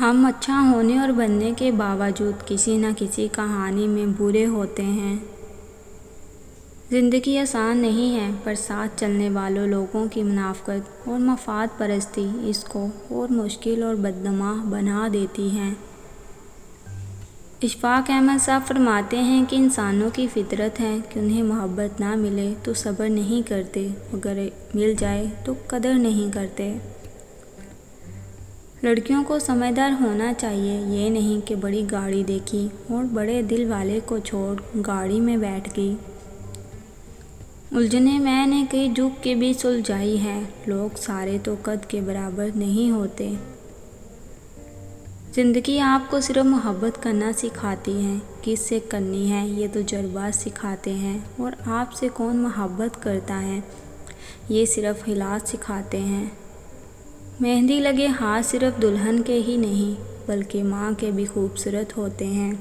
ہم اچھا ہونے اور بننے کے باوجود کسی نہ کسی کہانی میں برے ہوتے ہیں۔ زندگی آسان نہیں ہے، پر ساتھ چلنے والوں لوگوں کی منافقت اور مفاد پرستی اس کو اور مشکل اور بدنما بنا دیتی ہے۔ اشفاق احمد صاحب فرماتے ہیں کہ انسانوں کی فطرت ہے کہ انہیں محبت نہ ملے تو صبر نہیں کرتے، اگر مل جائے تو قدر نہیں کرتے۔ لڑکیوں کو سمجھدار ہونا چاہیے، یہ نہیں کہ بڑی گاڑی دیکھی اور بڑے دل والے کو چھوڑ گاڑی میں بیٹھ گئی۔ الجھنیں میں نے کئی جھک کے بھی سلجھائی ہے، لوگ سارے تو قد کے برابر نہیں ہوتے۔ زندگی آپ کو صرف محبت کرنا سکھاتی ہے، کس سے کرنی ہے یہ تجربات سکھاتے ہیں، اور آپ سے کون محبت کرتا ہے یہ صرف حالات سکھاتے ہیں۔ مہندی لگے ہاتھ صرف دلہن کے ہی نہیں بلکہ ماں کے بھی خوبصورت ہوتے ہیں۔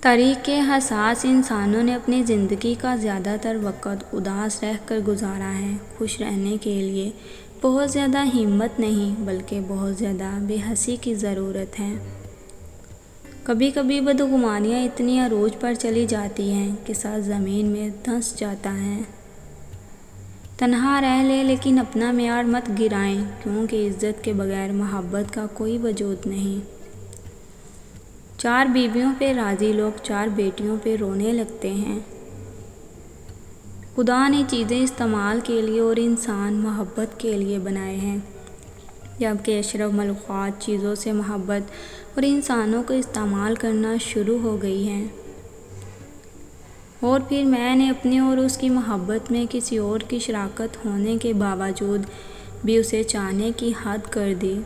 تاریخ کے حساس انسانوں نے اپنی زندگی کا زیادہ تر وقت اداس رہ کر گزارا ہے۔ خوش رہنے کے لیے بہت زیادہ ہمت نہیں بلکہ بہت زیادہ بے حسی کی ضرورت ہے۔ کبھی کبھی بدگمانیاں اتنی عروج پر چلی جاتی ہیں کہ سر زمین میں دھنس جاتا ہے۔ تنہا رہ لیں لیکن اپنا معیار مت گرائیں، کیونکہ عزت کے بغیر محبت کا کوئی وجود نہیں۔ 4 بیویوں پہ راضی لوگ 4 بیٹیوں پہ رونے لگتے ہیں۔ خدا نے چیزیں استعمال کے لیے اور انسان محبت کے لیے بنائے ہیں، جبکہ اشرف مخلوقات چیزوں سے محبت اور انسانوں کو استعمال کرنا شروع ہو گئی ہیں۔ اور پھر میں نے اپنی اور اس کی محبت میں کسی اور کی شراکت ہونے کے باوجود بھی اسے چاہنے کی حد کر دی۔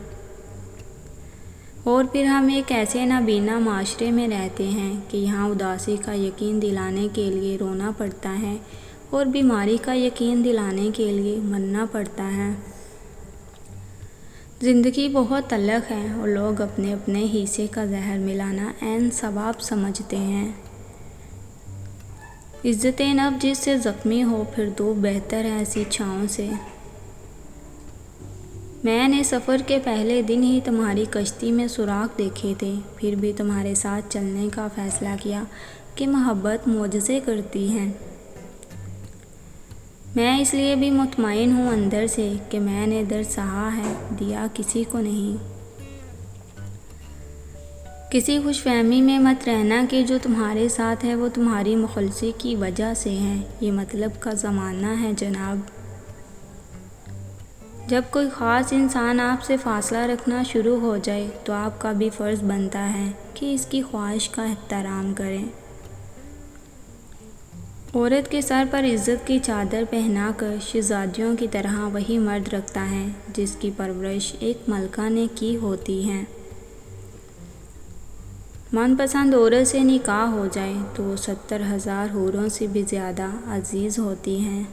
اور پھر ہم ایک ایسے نابینا معاشرے میں رہتے ہیں کہ یہاں اداسی کا یقین دلانے کے لیے رونا پڑتا ہے اور بیماری کا یقین دلانے کے لیے مرنا پڑتا ہے۔ زندگی بہت تلخ ہے اور لوگ اپنے اپنے حصے کا زہر ملانا عین ثواب سمجھتے ہیں۔ عزت نفس جس سے زخمی ہو پھر دو بہتر ہے ایسی چھاؤں سے۔ میں نے سفر کے پہلے دن ہی تمہاری کشتی میں سوراخ دیکھے تھے، پھر بھی تمہارے ساتھ چلنے کا فیصلہ کیا کہ محبت معجزے کرتی ہے۔ میں اس لیے بھی مطمئن ہوں اندر سے کہ میں نے درد سہا ہے، دیا کسی کو نہیں۔ کسی خوش فہمی میں مت رہنا کہ جو تمہارے ساتھ ہے وہ تمہاری مخلصی کی وجہ سے ہے، یہ مطلب کا زمانہ ہے جناب۔ جب کوئی خاص انسان آپ سے فاصلہ رکھنا شروع ہو جائے تو آپ کا بھی فرض بنتا ہے کہ اس کی خواہش کا احترام کریں۔ عورت کے سر پر عزت کی چادر پہنا کر شہزادیوں کی طرح وہی مرد رکھتا ہے جس کی پرورش ایک ملکہ نے کی ہوتی ہے۔ من پسند عورت سے نکاح ہو جائے تو وہ 70,000 حوروں سے بھی زیادہ عزیز ہوتی ہیں۔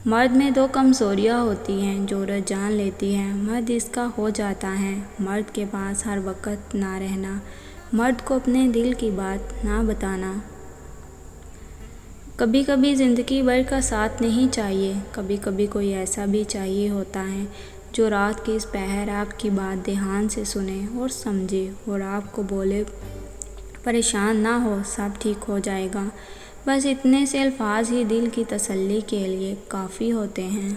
مرد میں 2 کمزوریاں ہوتی ہیں جو عورت جان لیتی ہے، مرد اس کا ہو جاتا ہے۔ مرد کے پاس ہر وقت نہ رہنا، مرد کو اپنے دل کی بات نہ بتانا۔ کبھی کبھی زندگی بھر کا ساتھ نہیں چاہیے، کبھی کبھی کوئی ایسا بھی چاہیے ہوتا ہے جو رات کے اس پہر آپ کی بات دھیان سے سنے اور سمجھے اور آپ کو بولے پریشان نہ ہو، سب ٹھیک ہو جائے گا۔ بس اتنے سے الفاظ ہی دل کی تسلی کے لیے کافی ہوتے ہیں۔